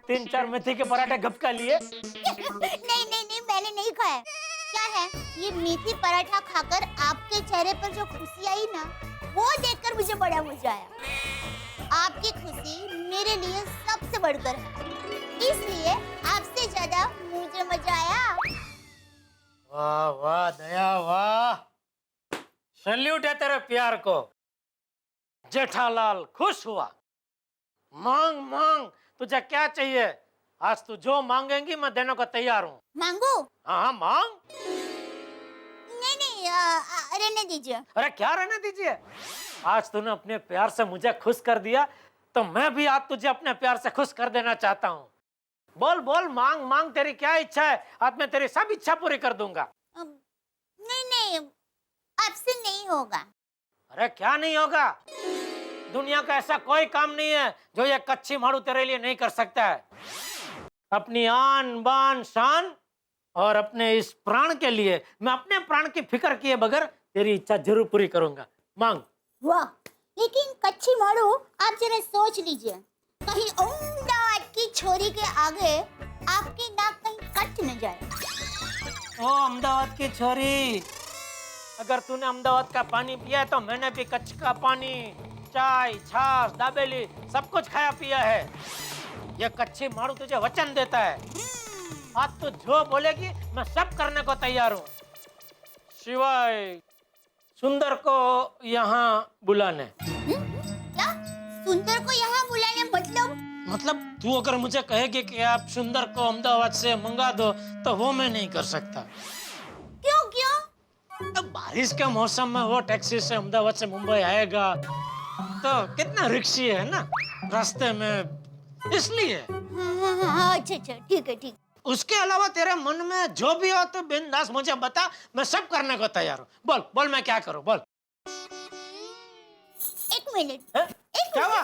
3-4 मेथी के पराठे गपका लिए? नहीं, मैंने नहीं खाया। क्या है, ये मेथी पराठा खाकर आपके चेहरे पर जो खुशी आई ना, वो देखकर मुझे बड़ा मजा आया। आपकी खुशी मेरे लिए सबसे बढ़कर है, इसलिए आपसे ज्यादा मुझे मजा आया। वाह दया वाह, सैल्यूट है तेरे प्यार को। जेठालाल खुश हुआ। मांग तुझे क्या चाहिए? आज तू जो मांगेंगी मैं देने को तैयार हूँ। मांगू? हाँ मांग। नहीं, रहने दीजिए। अरे क्या रहने दीजिए? आज तूने अपने प्यार से मुझे खुश कर दिया, तो मैं भी आज तुझे अपने प्यार से खुश कर देना चाहता हूँ। बोल मांग तेरी क्या इच्छा है? आज मैं तेरी सब इच्छा पूरी कर दूंगा। नहीं, आपसे नहीं होगा। अरे क्या नहीं होगा? दुनिया का ऐसा कोई काम नहीं है जो ये कच्ची मारू तेरे लिए नहीं कर सकता है। अपनी आन बान शान और अपने इस प्राण के लिए मैं अपने प्राण की फिक्र किए बगैर तेरी इच्छा जरूर पूरी करूंगा। मांग। वाह, लेकिन कच्ची मारू आप जरा सोच लीजिए, कहीं अहमदाबाद की छोरी के आगे आपकी नाक कहीं कट न जाए। ओ अहमदाबाद की छोरी, अगर तूने अहमदाबाद का पानी पिया है तो मैंने भी कच्छ का पानी, चाय, छाछ, दाबेली सब कुछ खाया पिया है। ये कच्ची मारू तुझे वचन देता है, आज तू जो बोलेगी मैं सब करने को तैयार हूँ, सिवाय सुंदर को यहाँ बुलाने। क्या? सुंदर को यहाँ बुलाने मतलब तू अगर मुझे कहेगी कि आप सुंदर को अहमदाबाद से मंगा दो तो वो मैं नहीं कर सकता। क्यों? तो बारिश के मौसम में वो टैक्सी से अहमदाबाद से मुंबई आएगा तो कितना रिक्शी है ना रास्ते में, इसलिए। हाँ, अच्छा, ठीक है। उसके अलावा तेरे मन में जो भी हो तो बिंदास मुझे बता, मैं सब करने को तैयार हूँ। बोल मैं क्या करूँ, बोल। एक मिनट। क्या हुआ?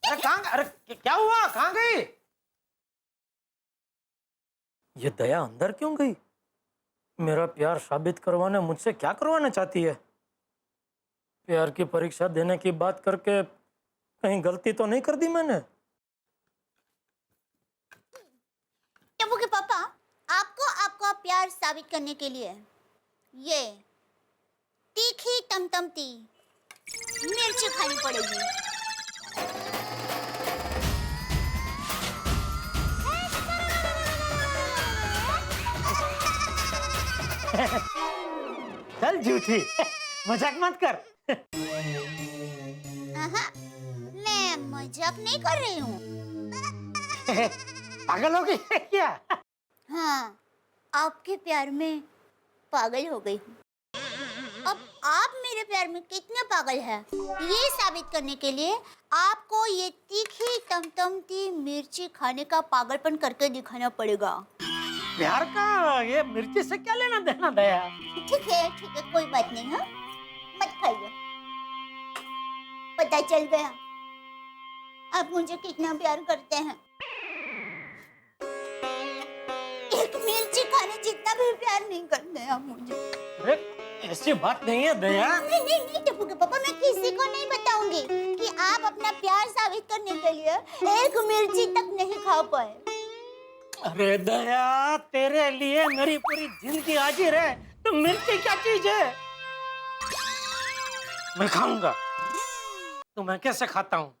अरे क्या हुआ? कहाँ गई? ये दया अंदर क्यों गई? मेरा प्यार साबित करवाने मुझसे क्या करवाना चाहती है? प्यार की परीक्षा देने की बात करके कहीं गलती तो नहीं कर दी मैंने? टप्पू के पापा, आपको आपका प्यार साबित करने के लिए ये तीखी तमतमती मिर्च खानी पड़ेगी। चल झूठी, मजाक मत कर। मैं मजाक नहीं कर रही हूँ। पागल हो गई है क्या? हाँ, आपके प्यार में पागल हो गई हूँ। अब आप मेरे प्यार में कितने पागल हैं, ये साबित करने के लिए आपको ये तीखी तमतमती मिर्ची खाने का पागलपन करके दिखाना पड़ेगा। प्यार का ये मिर्ची से क्या लेना देना दया? ठीक है, कोई बात नहीं। हाँ, मत खाइए। पता चल गया आप मुझे कितना प्यार करते हैं। एक मिर्ची खाने जितना भी प्यार नहीं करते आप मुझे। अरे ऐसी बात नहीं है दया। नहीं टप्पू के पापा, मैं किसी को नहीं बताऊंगी कि आप अपना प्यार साबित करने के लिए एक मिर्ची तक नहीं खा पाए। अरे दया, तेरे लिए मेरी पूरी जिंदगी हाजिर है, तो मिर्ची क्या चीज है? मैं खाऊंगा तो मैं कैसे खाता हूँ?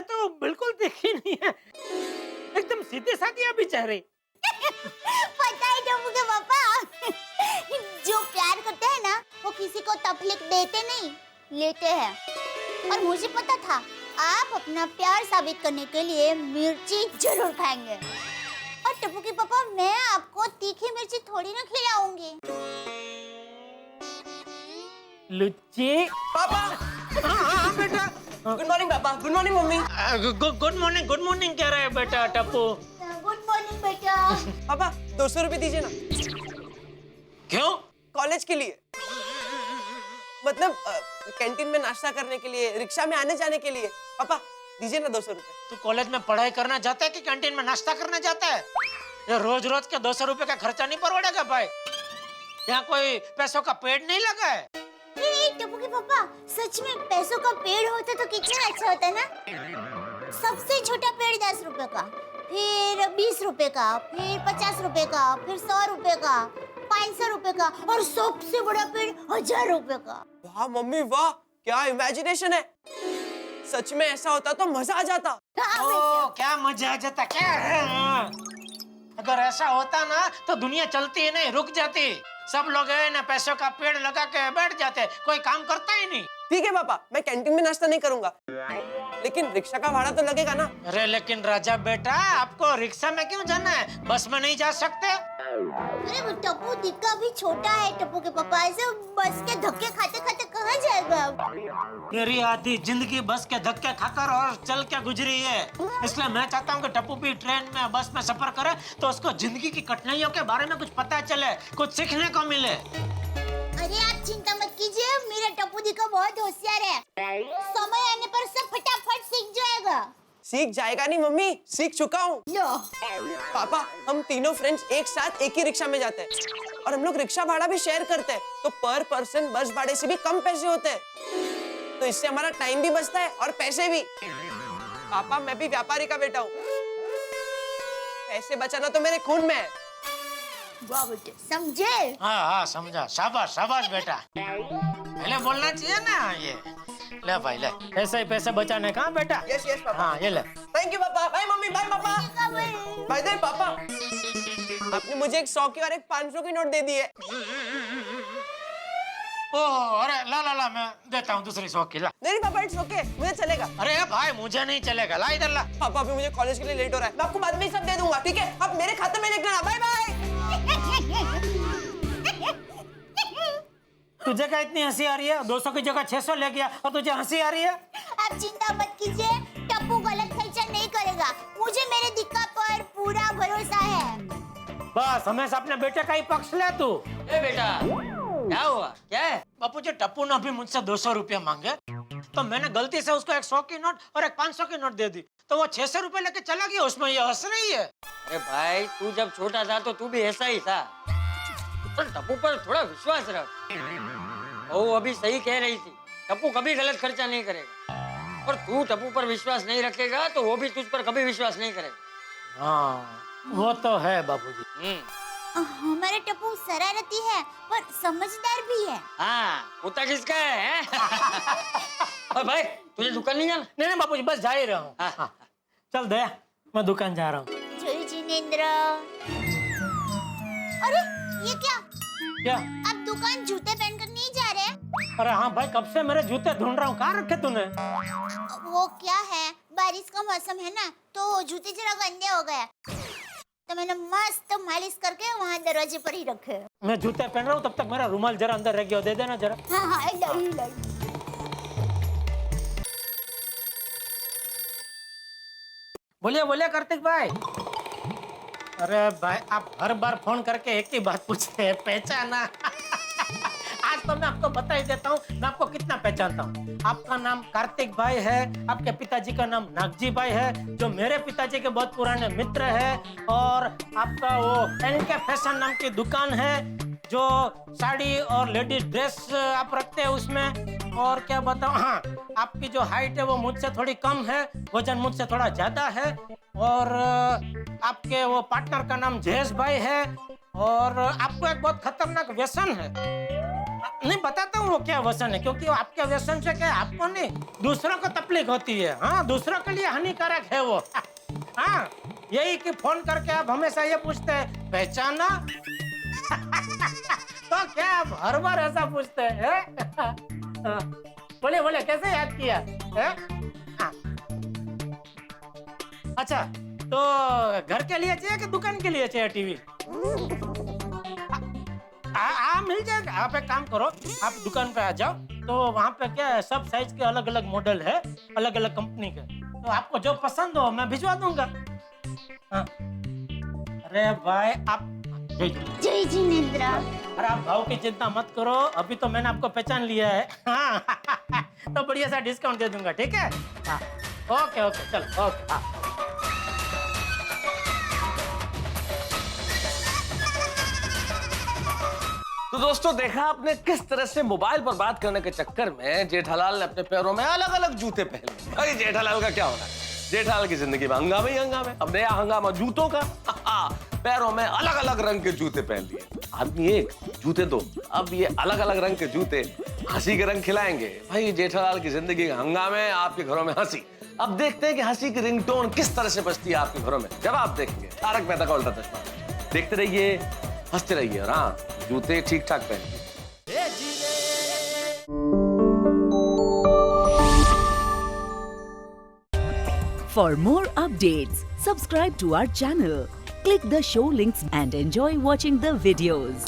तो बिल्कुल दिखी नहीं है, एकदम सीधे साधी अभी चेहरे। पता है टप्पू के पापा, जो प्यार करते हैं ना वो किसी को तकलीफ देते नहीं, लेते हैं। और मुझे पता था आप अपना प्यार साबित करने के लिए मिर्ची जरूर खाएंगे। और टप्पू के पापा, मैं आपको तीखी मिर्ची थोड़ी ना खिलाऊंगी। लुच्ची। पापा। हाँ बेटा। गुड मॉर्निंग पापा, good morning mummy. Good morning कह रहा है बेटा टप्पू। गुड मॉर्निंग बेटा। पापा 200 रुपए दीजिए ना। क्यों? कॉलेज के लिए, मतलब कैंटीन में नाश्ता करने के लिए, रिक्शा में आने जाने के लिए। पापा दीजिए ना 200 रुपए। तू कॉलेज में पढ़ाई करना चाहता है कि कैंटीन में नाश्ता करना चाहता है? ये रोज रोज के 200 रुपए का खर्चा नहीं परवड़ेगा भाई। यहाँ कोई पैसों का पेड़ नहीं लगा है। टप्पू के पापा, सच में पैसों का पेड़ होता तो कितना अच्छा होता ना। सबसे छोटा पेड़ 10 रुपए का, फिर 20 रुपए का, फिर 50 रुपए का, फिर 100 रुपए का, 500 रुपए का, और सबसे बड़ा पेड़ 1000 रुपए का। वाह मम्मी वाह, क्या इमेजिनेशन है। सच में ऐसा होता तो मजा आ जाता। ओ, क्या मजा आ जाता क्या है? अगर ऐसा होता ना तो दुनिया चलती ही नहीं, रुक जाती। सब लोग है ना पैसों का पेड़ लगा के बैठ जाते, कोई काम करता ही नहीं। ठीक है पापा, मैं कैंटीन में नाश्ता नहीं करूंगा, लेकिन रिक्शा का भाड़ा तो लगेगा ना। अरे लेकिन राजा बेटा, आपको रिक्शा में क्यों जाना है? बस में नहीं जा सकते? अरे वो टप्पू दिक्का भी छोटा है टप्पू के पापा, ऐसे बस के धक्के खाते खाते कहाँ जाएगा? मेरी आधी जिंदगी बस के धक्के खाकर और चल के गुजरी है, इसलिए मैं चाहता हूँ कि टप्पू भी ट्रेन में बस में सफर करे तो उसको जिंदगी की कठिनाइयों के बारे में कुछ पता चले, कुछ सीखने को मिले। अरे आप चिंता मत कीजिए, मेरा टप्पू दिक्का बहुत होशियार है। समय आने पर सब फटाफट सीख जाएगा। सीख जाएगा नहीं मम्मी, सीख चुका हूँ। पापा हम तीनों फ्रेंड्स एक साथ एक ही रिक्शा में जाते हैं और हम लोग रिक्शा भाड़ा भी शेयर करते हैं, तो पर पर्सन बस भाड़े से भी कम पैसे होते हैं, तो इससे हमारा टाइम भी बचता है और पैसे भी। पापा मैं भी व्यापारी का बेटा हूँ, पैसे बचाना तो मेरे खून में है। वाह बेटे, समझे? हाँ समझा, शाबाश शाबाश बेटा, पहले बोलना चाहिए ना। ये ले भाई ले, ऐसे ही पैसे बचाने का बेटा। Yes yes papa. हाँ ये ले। थैंक यू पापा। बाय मम्मी, बाय पापा। बाय दे पापा, आपने मुझे एक 100 की और एक 500 की नोट दे दी है। ओह अरे ला मैं देता हूँ दूसरी 100 की ला। नहीं पापा इट्स ओके, मुझे चलेगा। अरे भाई मुझे नहीं चलेगा, ला इधर ला। पापा अभी मुझे कॉलेज के लिए लेट हो रहा है, मैं आपको बाद में सब दे दूंगा, ठीक है? आप मेरे खाते में लिख लेना। Bye bye. तुझे क्या इतनी हंसी आ रही है? 200 की जगह 600 ले गया और तुझे हंसी आ रही है? आप चिंता मत कीजिए, टप्पू गलत खर्चा नहीं करेगा, मुझे मेरे दिक्का पर पूरा भरोसा है। बस हमेशा अपने बेटे का ही पक्ष ले तू। ए बेटा क्या हुआ, क्या है? बापू जी टप्पू ने भी मुझसे 200 रुपया मांगे, तो मैंने गलती से उसको एक 100 की नोट और एक 500 की नोट दे दी, तो वो 600 रुपए लेके चला गया, उसमें ये हंस रही है। अरे भाई तू जब छोटा था तो तू भी ऐसा ही था, पर टप्पू पर थोड़ा विश्वास रख। वो अभी सही कह रही थी, टप्पू कभी गलत खर्चा नहीं करेगा, और तू टप्पू पर विश्वास नहीं रखेगा तो वो भी तुझ पर कभी विश्वास नहीं करेगा। हाँ वो तो है बाबूजी। हमारा टप्पू शरारती है पर समझदार भी है। हाँ कुत्ता किसका है? और भाई तुझे दुकान नहीं जाना? नहीं बाबूजी बस जा ही रहा हूँ। हाँ। चल दया मैं दुकान जा रहा हूँ। जय जिनेंद्र। अरे ये क्या? क्या? आप दुकान जूते पहनकर नहीं जा रहे? अरे हाँ भाई कब से मेरे जूते ढूंढ रहा हूँ, कहाँ रखे तूने? वो क्या है, बारिश का मौसम है ना, तो जूते जरा गंदे हो गए, तो मैंने मस्त मालिश करके वहाँ दरवाजे पर ही रखे। मैं जूते पहन रहा हूँ तब तक मेरा रुमाल जरा अंदर रह गया, दे देना जरा। हाँ बोलिए कार्तिक भाई। अरे भाई आप हर बार फोन करके एक ही बात पूछते हैं, पहचाना? आज तो मैं आपको बता ही देता हूँ मैं आपको कितना पहचानता हूँ। आपका नाम कार्तिक भाई है, आपके पिताजी का नाम नागजी भाई है, जो मेरे पिताजी के बहुत पुराने मित्र है, और आपका वो एनके फैशन नाम की दुकान है, जो साड़ी और लेडीज ड्रेस आप रखते हैं उसमें। और क्या बताऊं, हाँ आपकी जो हाइट है वो मुझसे थोड़ी कम है, वजन मुझसे थोड़ा ज्यादा है, और आपके वो पार्टनर का नाम जयेश भाई है, और आपको एक बहुत खतरनाक व्यसन है। नहीं बताता हूँ वो क्या व्यसन है, क्योंकि आपके व्यसन से क्या आपको नहीं दूसरों को तकलीफ होती है। हाँ दूसरों के लिए हानिकारक है वो। हाँ यही कि फोन करके आप हमेशा ये पूछते हैं पहचाना? तो क्या आप हर बार ऐसा पूछते हैं? बोले कैसे याद किया है? अच्छा तो घर के लिए चाहिए कि दुकान के लिए चाहिए टीवी? हाँ मिल जाएगा। आप एक काम करो, आप दुकान पे आ जाओ, तो वहाँ पे क्या है, सब साइज के अलग अलग मॉडल है, अलग अलग कंपनी के, तो आपको जो पसंद हो मैं भिजवा दूंगा। हाँ। अरे भाई आप जय जिनेंद्र। अरे आप भाव की चिंता मत करो, अभी तो मैंने आपको पहचान लिया है। हाँ। तो बढ़िया सा डिस्काउंट दे दूंगा, ठीक है? हाँ। ओके ओके चलो ओके। हाँ। तो दोस्तों देखा आपने किस तरह से मोबाइल पर बात करने के चक्कर में जेठालाल ने अपने पैरों में अलग अलग जूते पहन लिए। भाई जेठालाल का क्या होना है, जेठालाल की जिंदगी में हंगामे ही हंगामे। अब नया हंगामा जूतों का। पैरों में अलग अलग रंग के जूते पहन लिए। आदमी एक जूते दो, अब ये अलग अलग रंग के जूते हंसी के रंग खिलाएंगे। भाई जेठालाल की जिंदगी का हंगामे, आपके घरों में हंसी। अब देखते हैं कि हंसी की रिंगटोन किस तरह से बजती है आपके घरों में जब आप देखेंगे तारक मेहता का उल्टा चश्मा। देखते रहिए, हंसते रहिए और हाँ, जूते ठीक ठाक पहनिए। For more updates, subscribe to our channel, click the show links and enjoy watching the videos.